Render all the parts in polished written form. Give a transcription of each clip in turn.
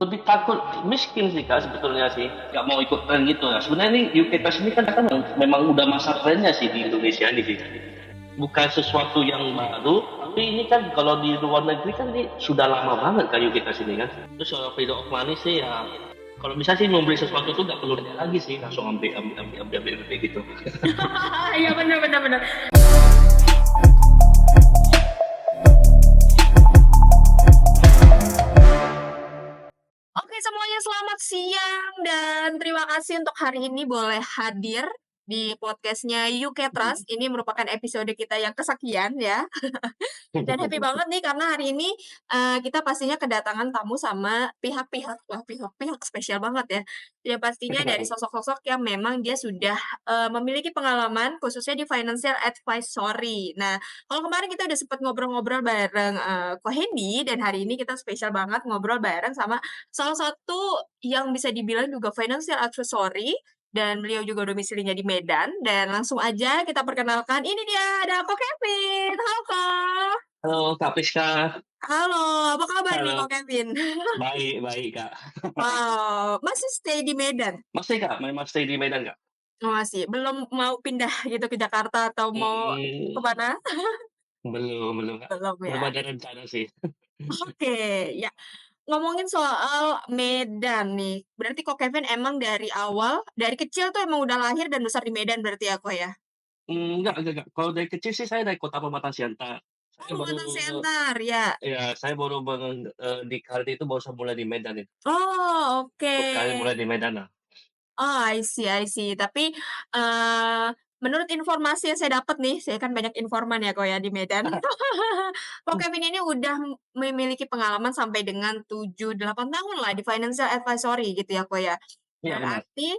Lebih takut miskin sih Kak sebetulnya sih, nggak mau ikut tren gitu. Nah, sebenarnya ini UK Trust ini kan memang udah masa trennya sih di Indonesia ini sih. Bukan sesuatu yang baru, tapi ini kan kalau di luar negeri kan ini sudah lama banget kan UK Trust ini kan. Terus kalau freedom of money sih ya, kalau bisa sih mau beli sesuatu tuh nggak perlu nanya lagi sih, langsung ambil gitu. Iya benar benar benar. Oke semuanya selamat siang dan terima kasih untuk hari ini boleh hadir di podcastnya UK Trust. Ini merupakan episode kita yang kesekian ya. Dan happy banget nih karena hari ini, kita pastinya kedatangan tamu sama pihak-pihak, wah pihak-pihak spesial banget ya. Ya pastinya dari sosok-sosok yang memang dia sudah, memiliki pengalaman khususnya di financial advisory. Nah, kalau kemarin kita udah sempet ngobrol-ngobrol bareng, Ko Hendy dan hari ini kita spesial banget ngobrol bareng sama salah satu yang bisa dibilang juga financial advisory dan beliau juga domisilinya di Medan dan langsung aja kita perkenalkan, ini dia ada Ko Kevin. Halo, Kak. Halo Kak Priska. Halo, apa kabar nih Halo. Kak Kevin? Baik, baik Kak. Wow, masih stay di Medan? Masih Kak, memang stay di Medan Kak? Oh masih, belum mau pindah gitu ke Jakarta atau mau ke Hmm, mana? belum belum Kak. Belum Belum ya? ada rencana sih. Oke, ya. Ngomongin soal Medan nih, berarti Kak Kevin emang dari awal, dari kecil tuh emang udah lahir dan besar di Medan berarti ya, Kak, ya? Enggak. Kalau dari kecil sih saya dari kota pematang Siantar. Oh, Saya baru Pematang Siantar, ya. saya baru di karir itu baru saya mulai di Medan itu. Oh, oke. Karir mulai di Medan lah. Oh, I see. Tapi, eee, menurut informasi yang saya dapat nih, saya kan banyak informan ya, Kak, ya di Medan. Kak Kevin ini udah memiliki pengalaman sampai dengan 7, 8 tahun lah di financial advisory gitu ya, Kak, ya. Iya benar. Berarti,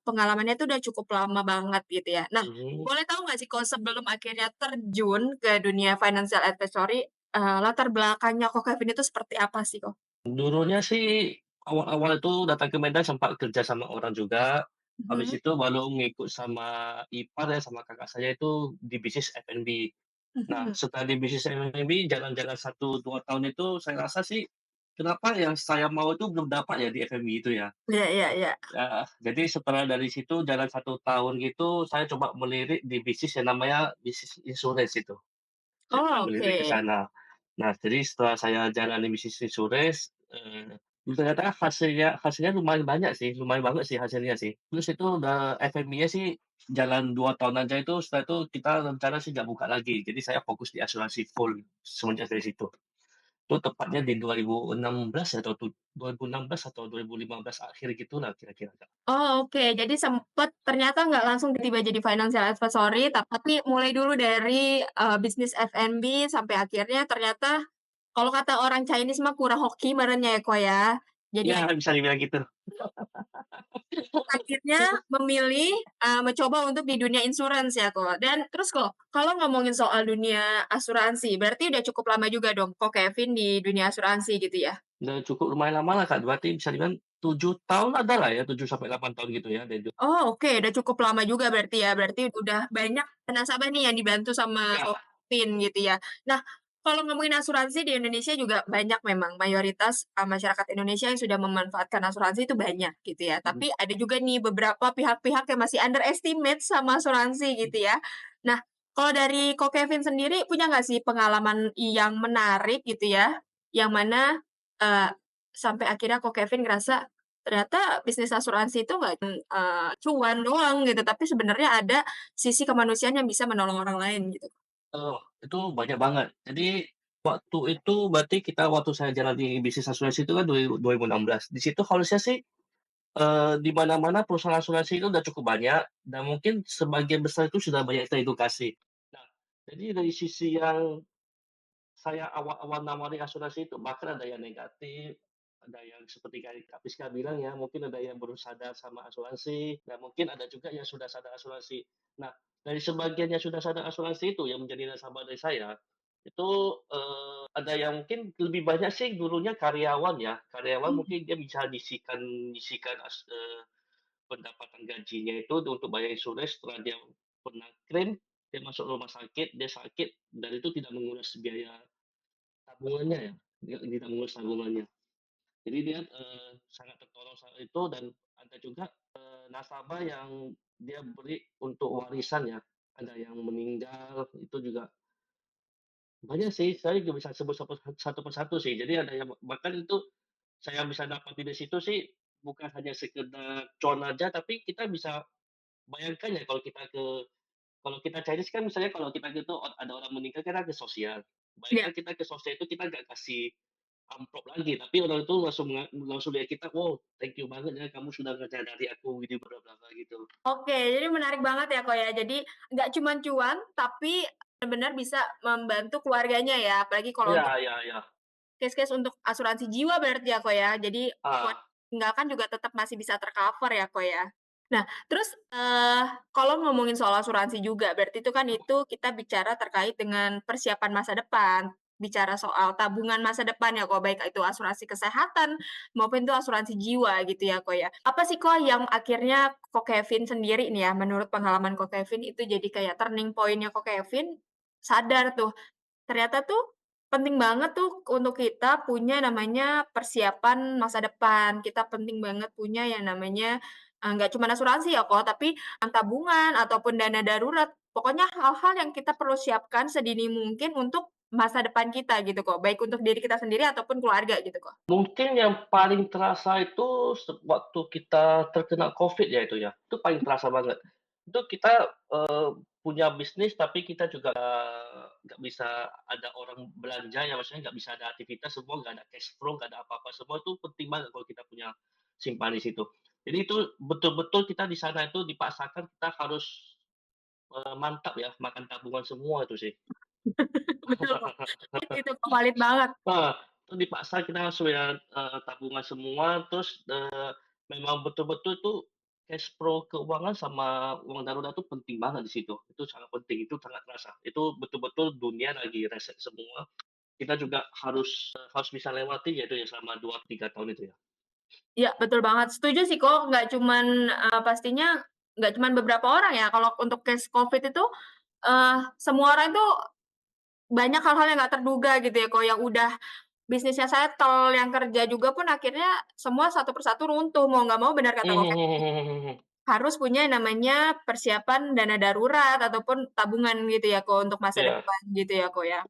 pengalamannya itu udah cukup lama banget gitu ya. Nah, Mhm. boleh tahu nggak sih Kak, sebelum akhirnya terjun ke dunia financial advisory, latar belakangnya Kak Kevin itu seperti apa sih, Kak? Dulunya sih awal-awal itu datang ke Medan sempat kerja sama orang juga. Habis Mhm, itu baru ngikut sama ipar ya, sama kakak saya itu di bisnis F&B. Nah, mhm. setelah di bisnis F&B jalan-jalan 1, 2 tahun itu saya rasa sih, kenapa yang saya mau itu belum dapat ya di F&B itu ya. Iya iya iya. Jadi setelah dari situ jalan 1 tahun gitu, saya coba melirik di bisnis yang namanya bisnis insurance itu. Saya coba Oh, melirik ke oke. sana. Nah, jadi setelah saya jalani bisnis insurance, ternyata hasilnya hasilnya lumayan banyak sih, lumayan banget sih hasilnya sih. Terus itu udah F&B-nya sih jalan 2 tahun aja itu, setelah itu kita rencana sih nggak buka lagi. Jadi saya fokus di asuransi full semenjak dari situ. Itu tepatnya di 2016 atau 2016 atau 2015 akhir gitulah kira-kira, Kak. Oh, oke. Jadi sempet ternyata nggak langsung tiba jadi financial advisory, tapi mulai dulu dari, bisnis F&B sampai akhirnya ternyata kalau kata orang Chinese mah kurang hoki ibaratnya ya, Kak, ya. Jadi Ya bisa dibilang gitu. akhirnya memilih, mencoba untuk di dunia insurance ya, Kak. Dan terus kok, kalau ngomongin soal dunia asuransi, berarti udah cukup lama juga dong kok Kevin di dunia asuransi gitu ya? Udah cukup lumayan lama lah, Kak, berarti bisa dibilang 7 tahun ada lah ya, 7 sampai 8 tahun gitu ya dari Oh, oke, udah cukup lama juga berarti ya. Berarti udah banyak nasabah nih yang dibantu sama ya, Kopin gitu ya. Nah, kalau ngomongin asuransi di Indonesia juga banyak memang mayoritas, masyarakat Indonesia yang sudah memanfaatkan asuransi itu banyak gitu ya. mhm, Tapi ada juga nih beberapa pihak-pihak yang masih underestimate sama asuransi gitu ya. Nah, kalau dari Ko Kevin sendiri punya nggak sih pengalaman yang menarik gitu ya, yang mana, eee, sampai akhirnya Ko Kevin ngerasa ternyata bisnis asuransi itu nggak, cuan doang gitu, tapi sebenarnya ada sisi kemanusiaan yang bisa menolong orang lain gitu. itu banyak banget. Jadi waktu itu berarti waktu saya jalan di bisnis asuransi itu kan 2016. Di situ harusnya sih, di mana-mana perusahaan asuransi itu udah cukup banyak dan mungkin sebagian besar itu sudah banyak teredukasi. Nah, jadi dari sisi yang saya awal-awal nawari asuransi itu, bahkan ada yang negatif, ada yang seperti Kak Priska bilang ya, mungkin ada yang baru sadar sama asuransi, dan mungkin ada juga yang sudah sadar asuransi. Nah, dari sebagian yang sudah sadar asuransi itu, yang menjadi nasabah dari saya, itu ada yang mungkin lebih banyak sih dulunya karyawan ya. Karyawan Mmm, mungkin dia bisa nyisikan pendapatan gajinya itu untuk bayar insurans setelah dia pernah klaim, dia masuk rumah sakit, dia sakit, dan itu tidak menguras biaya tabungannya ya, tidak mengurus tabungannya. Jadi dia, sangat tertolong saat itu dan ada juga, nasabah yang dia beri untuk warisan ya, ada yang meninggal, itu juga banyak sih, saya nggak bisa sebut satu persatu sih. Jadi ada yang bahkan itu saya bisa dapat dari situ sih, bukan hanya sekedar cuan aja, tapi kita bisa bayangkan ya kalau kita Chinese kan misalnya kalau kita gitu ada orang meninggal kita ke sosial. Iya. Bayangkan kita ke sosial itu kita nggak kasih amplop lagi, tapi orang itu langsung lihat kita, "Wow, thank you banget ya kamu sudah dari aku," gini bla bla bla gitu. Oke, jadi menarik banget ya, Kak, ya. Jadi nggak cuman cuan, tapi benar-benar bisa membantu keluarganya ya, apalagi kalau Iya untuk iya iya. case-case untuk asuransi jiwa berarti ya, Kak, ya. Jadi buat Ah, tinggalkan juga tetap masih bisa tercover ya, Kak, ya. Nah, terus, kalau ngomongin soal asuransi juga, berarti itu kita bicara terkait dengan persiapan masa depan, bicara soal tabungan masa depan ya, Kak, baik itu asuransi kesehatan maupun itu asuransi jiwa gitu ya, Kak, ya. Apa sih, Kak, yang akhirnya Kak Kevin sendiri nih ya, menurut pengalaman Kak Kevin itu jadi kayak turning point-nya Kak Kevin, sadar tuh ternyata tuh penting banget tuh untuk kita punya namanya persiapan masa depan. Kita penting banget punya yang namanya, nggak cuma asuransi ya kok, tapi tabungan ataupun dana darurat. Pokoknya hal-hal yang kita perlu siapkan sedini mungkin untuk masa depan kita gitu kok, baik untuk diri kita sendiri ataupun keluarga gitu kok. mungkin yang paling terasa itu waktu kita terkena Covid ya itu ya, itu paling terasa banget. Itu kita, punya bisnis tapi kita juga nggak bisa ada orang belanja ya, maksudnya nggak bisa ada aktivitas, semua nggak ada cash flow, nggak ada apa-apa, semua itu penting banget kalau kita punya simpan di situ. Jadi itu betul-betul kita di sana itu dipaksakan kita harus, mantap ya, makan tabungan semua itu sih. Betul kok, itu kok, valid banget. Heeh, itu dipaksa kita harus ya, tabungan semua, terus, memang betul-betul tuh cash flow keuangan sama uang darurat tuh penting banget di situ. Itu sangat penting, itu sangat terasa. Itu betul-betul dunia lagi reset semua, kita juga harus bisa lewati ya itu ya selama 2, 3 tahun itu ya. Iya, betul banget. Setuju sih kok, nggak cuman, pastinya nggak cuman beberapa orang ya, kalau untuk case Covid itu, semua orang itu banyak hal-hal yang nggak terduga gitu ya kok, yang udah bisnisnya settle, yang kerja juga pun akhirnya semua satu persatu runtuh, mau nggak mau benar kata Kakak, harus punya yang namanya persiapan dana darurat ataupun tabungan gitu ya kok, untuk masa Iya, depan gitu ya kok ya.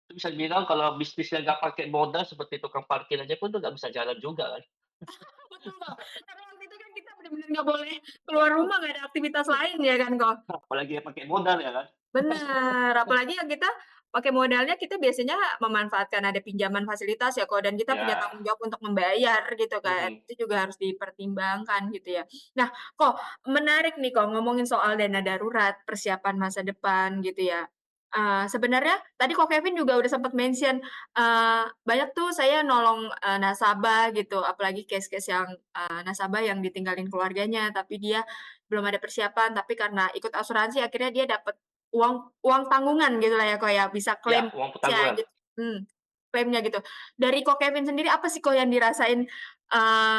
itu bisa dibilang kalau bisnisnya nggak pakai modal seperti tukang parkir aja pun tuh nggak bisa jalan juga kan. Betul kok, karena waktu itu kan kita bener-bener nggak boleh keluar rumah, nggak ada aktivitas lain ya kan kok. Apalagi yang pakai modal ya kan. Bener, apalagi yang kita pakai modalnya kita biasanya memanfaatkan ada pinjaman fasilitas ya kok, dan kita punya Ya, tanggung jawab untuk membayar gitu kan, mhm. itu juga harus dipertimbangkan gitu ya. Nah kok, menarik nih kok ngomongin soal dana darurat, persiapan masa depan gitu ya. Sebenarnya tadi kok Kevin juga udah sempat mention, banyak tuh saya nolong, nasabah gitu, apalagi case-case yang, nasabah yang ditinggalin keluarganya, tapi dia belum ada persiapan, tapi karena ikut asuransi akhirnya dia dapat uang uang tanggungan gitulah ya, Kak, ya, bisa Ya, klaim uang ya pertanggungan. gitu, klaimnya gitu. Dari Kak Kevin sendiri apa sih, Kak, yang dirasain,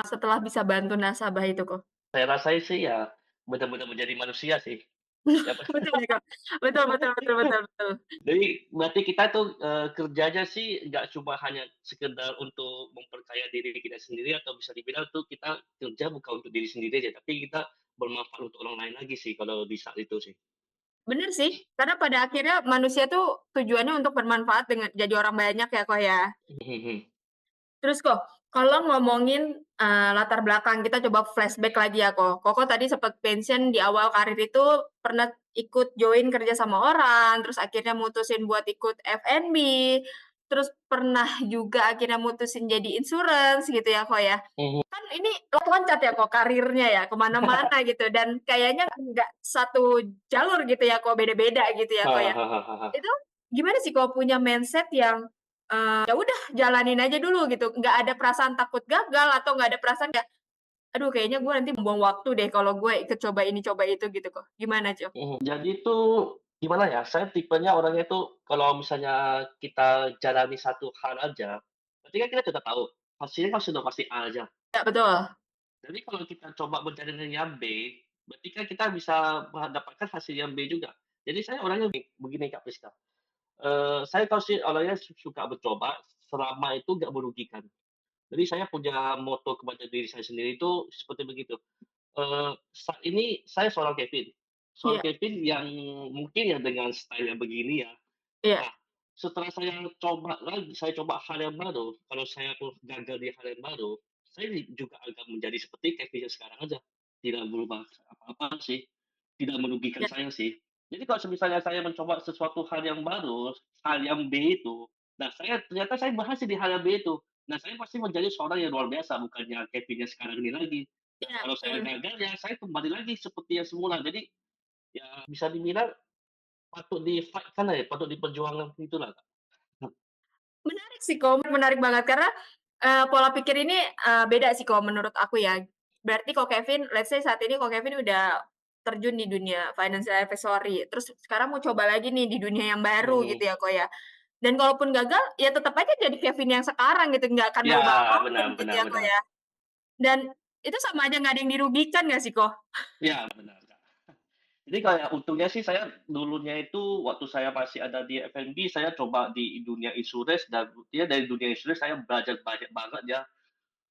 setelah bisa bantu nasabah itu, Kak? Saya rasain sih ya, benar-benar menjadi manusia sih. Ya, Betul ya, Kak? Betul betul betul betul betul. jadi berarti kita tuh, kerjanya sih nggak cuma hanya sekedar untuk memperkaya diri kita sendiri atau bisa dibilang tuh kita kerja bukan untuk diri sendiri aja, tapi kita bermanfaat untuk orang lain lagi sih kalau di saat itu sih. Bener sih, karena pada akhirnya manusia tuh tujuannya untuk bermanfaat dengan jadi orang banyak ya, Kak, ya. Mhm. Terus kok, kalau ngomongin, latar belakang, kita coba flashback lagi ya, Kak. Kakak tadi sempat mention di awal karir itu pernah ikut join kerja sama orang, terus akhirnya mutusin buat ikut F&B, terus pernah juga akhirnya mutusin jadi insurance gitu ya, Kak, ya. Mhm. Kan ini loncat ya, Kak, karirnya ya, ke mana-mana gitu dan kayaknya nggak satu jalur gitu ya, Kak, beda-beda gitu ya, Kak, ya. Itu gimana sih kalau punya mindset yang, ya udah jalanin aja dulu gitu, nggak ada perasaan takut gagal atau nggak ada perasaan kayak, "Aduh kayaknya gue nanti buang waktu deh kalau gue ikut coba ini, coba itu," gitu kok. Gimana, Cuk? Jadi tuh gimana ya, saya tipenya orangnya tuh kalau misalnya kita jalani satu hal aja, berarti kan kita sudah tahu, hasilnya kan sudah pasti A aja. Ya betul. Jadi kalau kita coba mencari yang B, berarti kan kita bisa mendapatkan hasil yang B juga. Jadi saya orangnya begini Kak Priska, saya tahu sih orangnya suka mencoba selama itu nggak merugikan. Jadi saya punya moto kepada diri saya sendiri itu seperti begitu, saat ini saya seorang Kevin. Seorang Iya Kevin yang mungkin ya dengan style yang begini ya. iya Nah, setelah saya coba hal yang baru, kalau saya pun gagal di hal yang baru, saya juga agak menjadi seperti Kevin yang sekarang aja. Tidak berubah apa-apa sih, tidak merugikan iya saya sih. Jadi kalau misalnya saya mencoba sesuatu hal yang baru, hal yang B itu, nah ternyata saya berhasil di hal yang B itu. Nah, saya pasti menjadi seorang yang luar biasa, bukannya Kevin yang sekarang ini lagi. Nah, iya, kalau saya gagal ya saya kembali lagi seperti yang semula. Jadi, ya bisa dibilang patut di-fight-kan lah ya, patut diperjuangkan itulah, Kak. menarik sih Ko, menarik banget karena, pola pikir ini, beda sih Ko menurut aku ya. Berarti Ko Kevin, let's say saat ini Ko Kevin udah terjun di dunia financial advisory, terus sekarang mau coba lagi nih di dunia yang baru Mhm. gitu ya Ko ya. Dan kalaupun gagal, ya tetap aja jadi Kevin yang sekarang gitu, nggak akan Ya, merubah apapun benar gitu benar ya Ko benar. ya. Dan itu sama aja nggak ada yang dirugikan nggak sih Ko? Ya, benar, Kak. Jadi kayak untungnya sih saya dulunya itu waktu saya masih ada di F&B, saya coba di dunia insurance dan ya dari dunia insurance saya belajar banyak banget ya.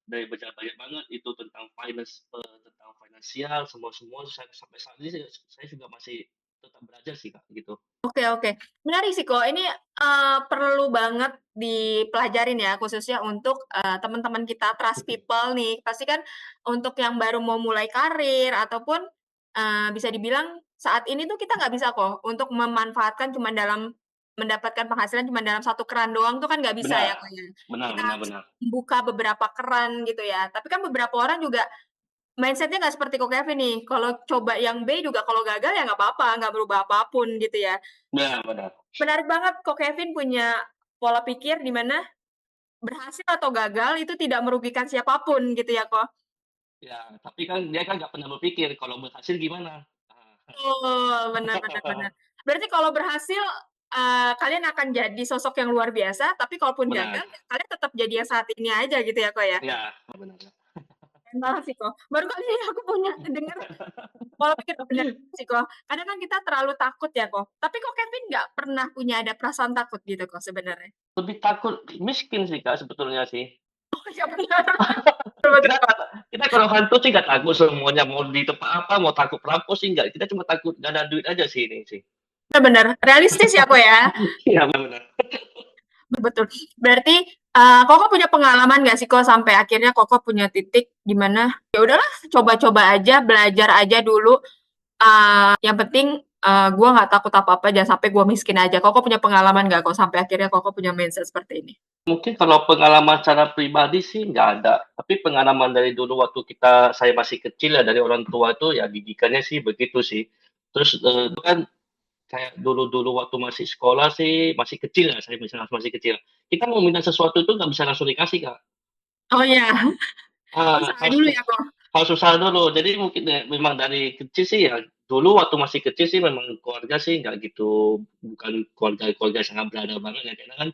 Dari belajar banyak banget itu tentang tentang finansial, semua-semua sampai saat ini saya juga masih tetap belajar sih, Kak, gitu. Oke oke. Menarik sih, kok. Ini, perlu banget dipelajarin ya, khususnya untuk, teman-teman kita trust Mhm. people nih. Pasti kan untuk yang baru mau mulai karir ataupun, bisa dibilang saat ini tuh kita nggak bisa kok untuk memanfaatkan cuman dalam mendapatkan penghasilan cuma dalam satu keran doang tuh kan nggak bisa ya, Benar, Kak, ya. benar Kita benar harus benar. membuka beberapa keran gitu ya. Tapi kan beberapa orang juga mindset-nya nggak seperti Ko Kevin nih, kalau coba yang B juga kalau gagal ya nggak apa-apa, nggak berubah apapun gitu ya. Benar benar. Menarik banget kok Kevin punya pola pikir di mana berhasil atau gagal itu tidak merugikan siapapun gitu ya, kok. Ya, tapi kan dia kan nggak pernah berpikir kalau berhasil gimana. Ah. Betul, benar benar benar. Berarti kalau berhasil, kalian akan jadi sosok yang luar biasa, tapi kalaupun gagal, Benar, ya kalian tetap jadi yang saat ini aja gitu ya, kok ya? iya, benar, Kak. Keren banget sih, kok. Baru kali ini aku punya denger pola pikir bener sih, kok. Kadang kan kita terlalu takut ya, kok. Tapi kok Kevin nggak pernah punya ada perasaan takut gitu, kok sebenarnya? Lebih takut miskin sih, Kak, sebetulnya sih. Oh, iya benar. Betul betul. Kita kita kalau hantu sih nggak takut semuanya, mau di tempat apa, mau takut perampok sih nggak, kita cuma takut nggak ada duit aja sih ini sih. Bener bener. Realistis ya, kok ya? Iya, benar. Betul. Berarti, Koko punya pengalaman nggak sih, kok sampai akhirnya Koko punya titik di mana, ya udahlah coba-coba aja, belajar aja dulu, yang penting, gua nggak takut apa-apa, jangan sampai gua miskin aja. Koko punya pengalaman nggak kok sampai akhirnya Koko punya mindset seperti ini? Mungkin kalau pengalaman secara pribadi sih nggak ada, tapi pengalaman dari dulu waktu saya masih kecil ya, dari orang tua itu ya didikannya sih begitu sih. Terus, itu kan kayak dulu-dulu waktu masih sekolah sih, masih kecil ya, saya misalnya masih kecil, kita mau minta sesuatu itu nggak bisa langsung dikasih, Kak. Oh iya, usaha Harus dulu ya, Kok? harus usaha dulu. Jadi mungkin ya memang dari kecil sih ya, dulu waktu masih kecil sih memang keluarga sih nggak gitu, bukan keluarga-keluarga yang sangat berada banget ya, karena kan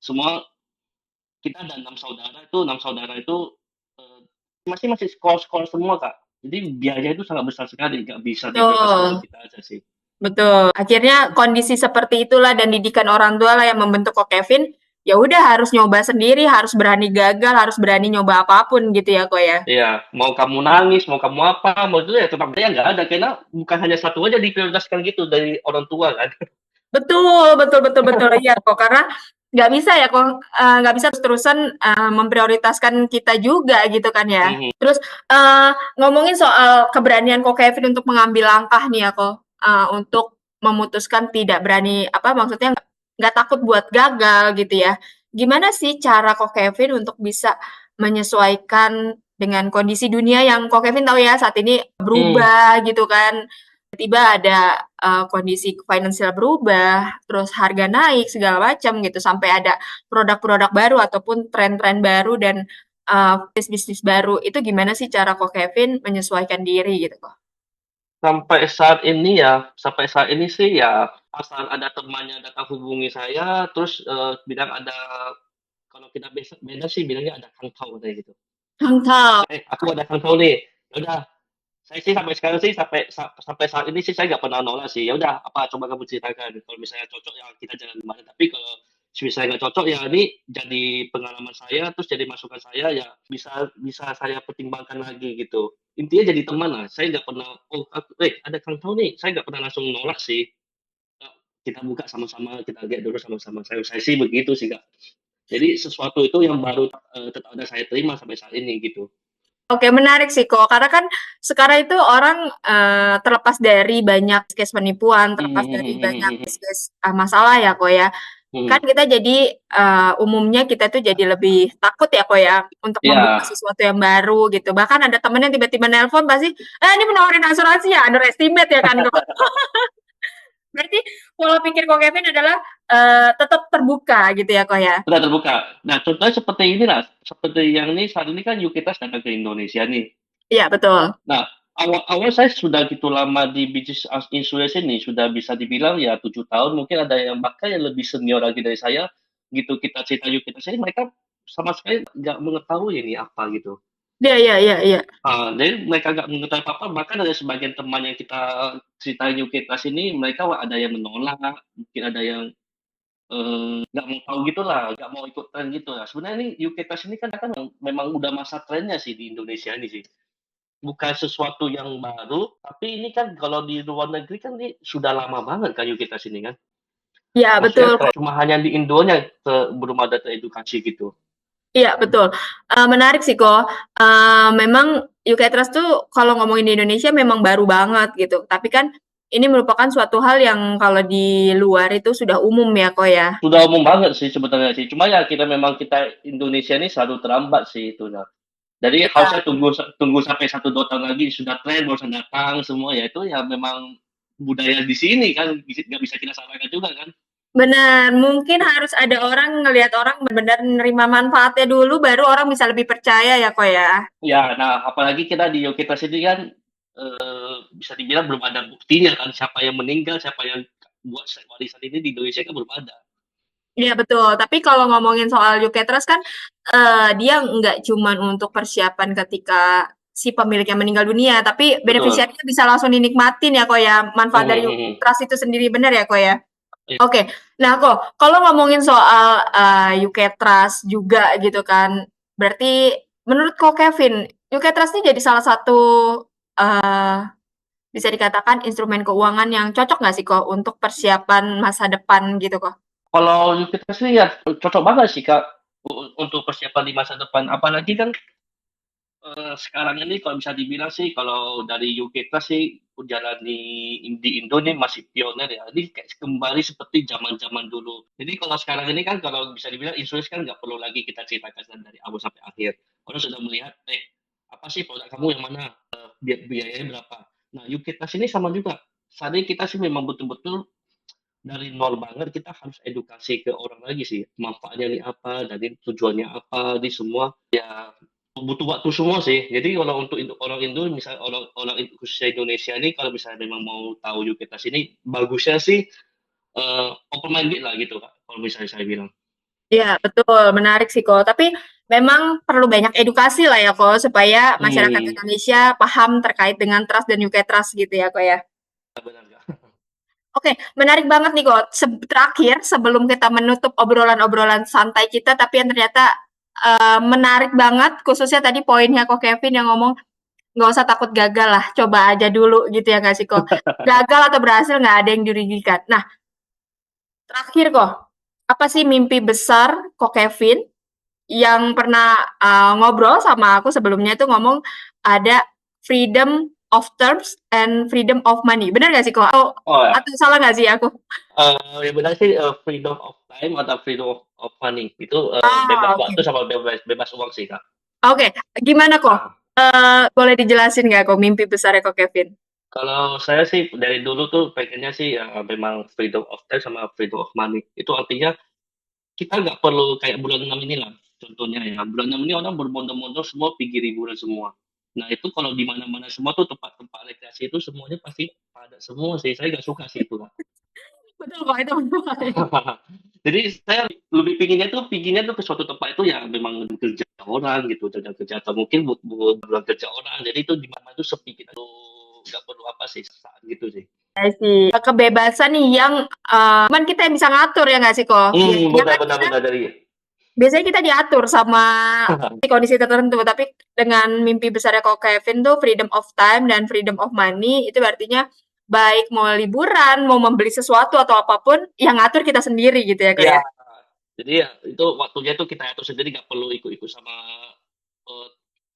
semua kita ada 6 saudara itu, eee, masih masih sekolah-sekolah semua, Kak. Jadi biaya itu sangat besar sekali, nggak bisa diprioritaskan untuk Betul. kita aja sih. Betul. Akhirnya kondisi seperti itulah dan didikan orang tua lah yang membentuk kok Kevin, ya udah harus nyoba sendiri, harus berani gagal, harus berani nyoba apapun gitu ya, kok ya? Iya, mau kamu nangis, mau kamu apa, mau itu ya tetap aja nggak ada, karena bukan hanya satu aja diprioritaskan gitu dari orang tua kan. Betul betul betul betul, iya kok, karena nggak bisa ya kok, nggak bisa terus-terusan, memprioritaskan kita juga gitu kan ya. Mhm. Terus, ngomongin soal keberanian kok Kevin untuk mengambil langkah nih ya kok, untuk memutuskan tidak berani apa, maksudnya nggak takut buat gagal gitu ya. Gimana sih cara kok Kevin untuk bisa menyesuaikan dengan kondisi dunia yang kok Kevin tahu ya saat ini Mmm, berubah gitu kan, tiba-tiba ada, kondisi finansial berubah, terus harga naik segala macam gitu, sampai ada produk-produk baru ataupun tren-tren baru dan, bisnis-bisnis baru. Itu gimana sih cara kok Kevin menyesuaikan diri gitu kok? sampai saat ini sih ya asal ada temannya datang hubungi saya, terus, bilang ada kalau kita beda sih bilangnya ada kangkau katanya gitu. Mantap. Aku ada kangkau nih, ya udah saya sih sampai sekarang sih sampai saat ini sih saya nggak pernah nolak sih, ya udah apa coba kamu ceritakan, kalau misalnya cocok ya kita jalan bareng, tapi kalau Misalnya nggak cocok ya ini jadi pengalaman saya, terus jadi masukan saya ya bisa bisa saya pertimbangkan lagi gitu. Intinya jadi teman lah, saya nggak pernah, "Oh ada Kang Tau nih," saya nggak pernah langsung nolak sih. Eee, kita buka sama-sama, kita lihat dulu sama-sama, saya sih begitu sih, Kak. Jadi sesuatu itu yang baru, tetap ada saya terima sampai saat ini gitu. Oke, menarik sih kok, karena kan sekarang itu orang, terlepas dari banyak case penipuan, terlepas dari banyak case masalah ya kok ya, kan Mhm. kita jadi, umumnya kita tuh jadi lebih takut ya kok ya, untuk membuka Iya, sesuatu yang baru gitu. Bahkan ada temen yang tiba-tiba nelpon pasti, "Eh, ini menawarin asuransi ya?" Underestimate ya kan kok. Berarti pola pikir kok Kevin adalah, tetap terbuka gitu ya kok ya? sudah terbuka. Nah, contohnya seperti inilah, seperti yang ini saat ini kan Yukitas datang ke Indonesia nih. Iya betul. Nah, awal-awal saya sudah gitu lama di bisnis insurance ini, sudah bisa dibilang ya 7 tahun, mungkin ada yang bahkan yang lebih senior lagi dari saya, gitu kita cerita Yukitas ini mereka sama sekali nggak mengetahui ini apa gitu. Iya iya iya iya. Jadi mereka nggak mengetahui apa-apa, bahkan ada sebagian teman yang kita ceritain Yukitas ini, mereka ada yang menolak, mungkin ada yang nggak mau tahu gitulah, nggak mau ikut tren gitu. Nah, sebenarnya ini Yukitas ini kan memang udah masa trennya sih di Indonesia ini sih. Bukan sesuatu yang baru, tapi ini kan kalau di luar negeri kan ini sudah lama banget kan Yukitas ini kan. Iya Maksudnya betul kok. cuma hanya di Indonya belum ada teredukasi gitu. Iya betul, menarik sih kok, memang UK Trust tuh kalau ngomongin di Indonesia memang baru banget gitu, tapi kan ini merupakan suatu hal yang kalau di luar itu sudah umum ya kok ya? Sudah umum banget sih sebenarnya sih. Cuma ya kita Indonesia ini selalu terlambat sih itu nah. Jadi Iya. harusnya tunggu tunggu sampai 1 2 tahun lagi sudah tren baru datang semua ya itu ya memang budaya di sini kan nggak bisa kita salahkan juga kan. Benar, mungkin harus ada orang ngelihat orang benar-benar nerima manfaatnya dulu baru orang bisa lebih percaya ya kok ya? Ya, nah apalagi kita di kita sini kan bisa dibilang belum ada buktinya kan siapa yang meninggal, siapa yang buat warisan ini di Indonesia kan belum ada. Iya betul, tapi kalau ngomongin soal UK Trust kan, dia nggak cuman untuk persiapan ketika si pemiliknya meninggal dunia, tapi Betul. beneficiary-nya bisa langsung dinikmatin ya kok ya, manfaat Mhm dari mhm. trust itu sendiri, bener ya kok ya? Iya. Oke, nah kok kalau ngomongin soal, UK Trust juga gitu kan, berarti menurut kok Kevin, UK Trust ini jadi salah satu, eee, bisa dikatakan instrumen keuangan yang cocok nggak sih kok untuk persiapan masa depan gitu kok? Kalau kita sih ya cocok banget sih Kak, untuk persiapan di masa depan. Apalagi kan, sekarang ini kalau bisa dibilang sih kalau dari UK Trust sih jalan di Indo nih masih pionir ya. Ini kayak kembali seperti zaman-zaman dulu. Jadi kalau sekarang ini kan kalau bisa dibilang insurance kan nggak perlu lagi kita ceritakan dari awal sampai akhir. Orang sudah melihat, apa sih produk kamu yang mana, biayanya berapa. Nah UK Trust ini sama juga. Saat ini kita sih memang betul-betul dari nol banget kita harus edukasi ke orang lagi sih, manfaatnya ini apa, dan ini tujuannya apa, ini semua ya butuh waktu semua sih. Jadi kalau untuk orang Indo, misal orang khususnya Indonesia ini kalau misalnya memang mau tahu Yukitas ini, bagusnya sih open minded lah gitu Kak, kalau misalnya saya bilang. Iya, betul, menarik sih kok. Tapi memang perlu banyak edukasi lah ya kok, supaya masyarakat Hmm, Indonesia paham terkait dengan trust dan UK Trust gitu ya kok ya. benar Kak. Oke, menarik banget nih kok. Terakhir, sebelum kita menutup obrolan-obrolan santai kita, tapi yang ternyata menarik banget, khususnya tadi poinnya kok Kevin yang ngomong, nggak usah takut gagal lah, coba aja dulu gitu ya nggak sih kok. Gagal atau berhasil nggak ada yang dirugikan. Nah, terakhir kok, apa sih mimpi besar kok Kevin yang pernah, ngobrol sama aku sebelumnya itu ngomong ada freedom of terms and freedom of money. Bener nggak sih kok? Oh ya, Atau salah nggak sih aku? yang benar sih freedom of time atau freedom of money itu bebas Ah, oke. waktu sama bebas bebas uang sih Kak. Oke, gimana kok? Ah. Boleh dijelasin nggak kok mimpi besarnya kok Kevin? Kalau saya sih dari dulu tuh pengennya sih ya memang freedom of time sama freedom of money. Itu artinya kita nggak perlu kayak bulan 6 ini lah, contohnya ya. Bulan 6 ini orang berbondong-bondong semua pergi liburan semua. Nah itu kalau di mana-mana semua tuh tempat-tempat rekreasi itu semuanya pasti padat semua sih. Saya nggak suka sih itu Kak. Betul kok, itu betul. Jadi saya lebih pinginnya tuh ke suatu tempat itu ya memang kerja orang gitu, kerja kerja atau mungkin buat kerja orang. Jadi itu di mana tuh sepi kita tuh nggak perlu apa sih saat gitu sih. Iya sih. Kebebasan yang cuman kita yang bisa ngatur ya nggak sih kok? Biasanya kita diatur sama kondisi tertentu, tapi dengan mimpi besarnya kok Kevin tuh freedom of time dan freedom of money itu artinya baik mau liburan, mau membeli sesuatu atau apapun yang ngatur kita sendiri gitu ya kok Iya. ya. Jadi ya itu waktunya tuh kita atur sendiri, nggak perlu ikut-ikut sama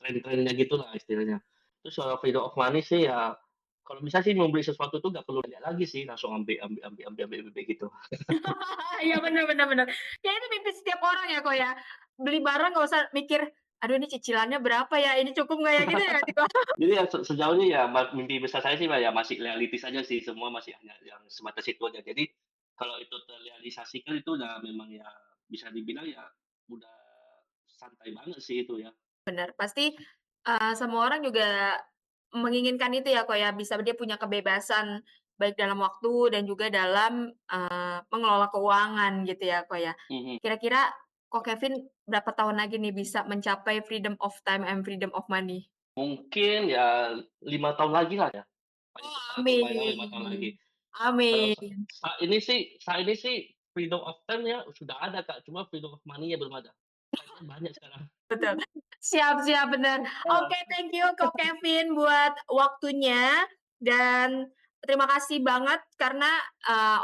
tren-trennya gitulah istilahnya. Terus kalau freedom of money sih ya kalau bisa sih mau beli sesuatu tuh nggak perlu lihat lagi sih, langsung ambil gitu. Iya benar. Kayaknya itu mimpi setiap orang ya kok ya. Beli barang nggak usah mikir, aduh ini cicilannya berapa ya, ini cukup nggak ya gitu ya nggak sih Kak? Jadi ya sejauh ini ya mimpi besar saya sih ya masih realistis aja sih, semua masih hanya yang sebatas itu aja. Jadi kalau itu terrealisasikan itu udah memang ya bisa dibilang ya udah santai banget sih itu ya. Benar, pasti semua orang juga menginginkan itu ya kok ya, bisa dia punya kebebasan baik dalam waktu dan juga dalam mengelola keuangan gitu ya kok ya. Mhm. Kira-kira kok Kevin berapa tahun lagi nih bisa mencapai freedom of time and freedom of money? Mungkin ya 5 tahun lagi lah ya, paling Oh, cepat atau paling lama 5 tahun lagi. amin. Kalau Amin. saat ini sih freedom of time ya sudah ada Kak, cuma freedom of money-nya belum ada. Time-nya banyak sekarang. Betul. Siap, bener. Oke, thank you Kak Kevin buat waktunya dan terima kasih banget karena,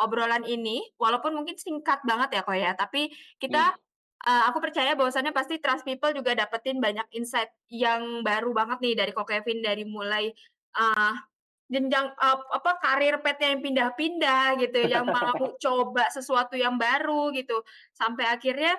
obrolan ini walaupun mungkin singkat banget ya, Kak, ya, tapi kita Mmm, aku percaya bahwasannya pasti trust people juga dapetin banyak insight yang baru banget nih dari Kak Kevin dari mulai, eee jenjang, karir petnya yang pindah-pindah gitu, yang mau coba sesuatu yang baru gitu, sampai akhirnya,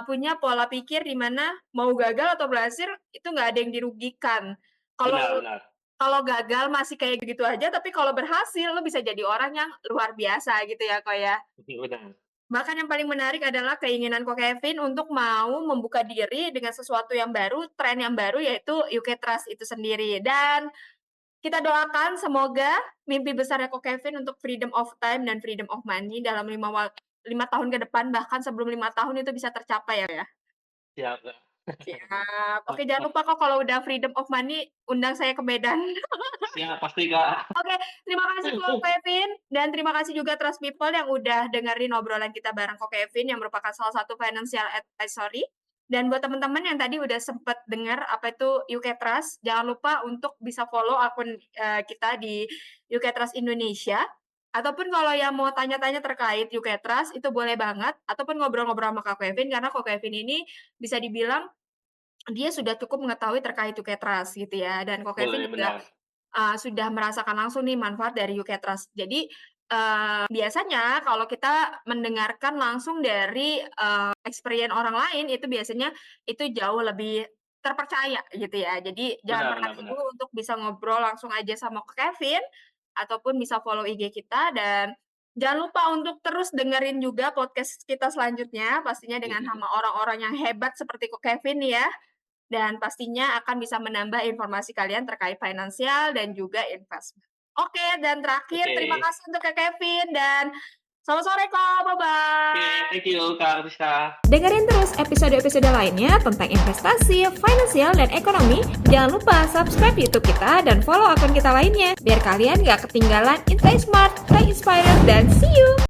punya pola pikir di mana mau gagal atau berhasil itu nggak ada yang dirugikan. Kalau benar benar. kalau gagal masih kayak gitu aja, tapi kalau berhasil lo bisa jadi orang yang luar biasa gitu ya, Kak, ya. Benar. Bahkan yang paling menarik adalah keinginan Ko Kevin untuk mau membuka diri dengan sesuatu yang baru, tren yang baru yaitu UK Trust itu sendiri dan kita doakan semoga mimpi besarnya Ko Kevin untuk freedom of time dan freedom of money dalam 5 tahun ke depan, bahkan sebelum 5 tahun itu bisa tercapai ya. Siap Kak. Siap. Oke, jangan lupa kok kalau udah freedom of money, undang saya ke Medan. Siap pasti Kak. Oke, terima kasih Ko Kevin, dan terima kasih juga Trust People yang udah dengerin obrolan kita bareng Ko Kevin yang merupakan salah satu financial advisory. Dan buat teman-teman yang tadi udah sempet dengar apa itu UK Trust, jangan lupa untuk bisa follow akun, kita di UK Trust Indonesia, ataupun kalau yang mau tanya-tanya terkait UK Trust itu boleh banget, ataupun ngobrol-ngobrol sama Kak Kevin, karena Kak Kevin ini bisa dibilang dia sudah cukup mengetahui terkait UK Trust gitu ya, dan Kak Kevin Boleh, juga benar. sudah merasakan langsung nih manfaat dari UK Trust. Jadi, biasanya kalau kita mendengarkan langsung dari, experience orang lain itu biasanya itu jauh lebih terpercaya gitu ya. Jadi jangan Benar pernah benar benar. ragu untuk bisa ngobrol langsung aja sama Kevin, ataupun bisa follow IG kita dan jangan lupa untuk terus dengerin juga podcast kita selanjutnya, pastinya dengan Mhm. sama orang-orang yang hebat seperti Kevin ya. Dan pastinya akan bisa menambah informasi kalian terkait finansial dan juga investment. Oke, dan terakhir terima Oke. kasih untuk Kak Kevin dan selamat sore Kak, Oke, bye-bye. thank you Kak Rizka. Dengerin terus episode-episode lainnya tentang investasi, finansial, dan ekonomi. Jangan lupa subscribe YouTube kita dan follow akun kita lainnya, biar kalian gak ketinggalan Insight Smart, Stay Inspired, dan see you!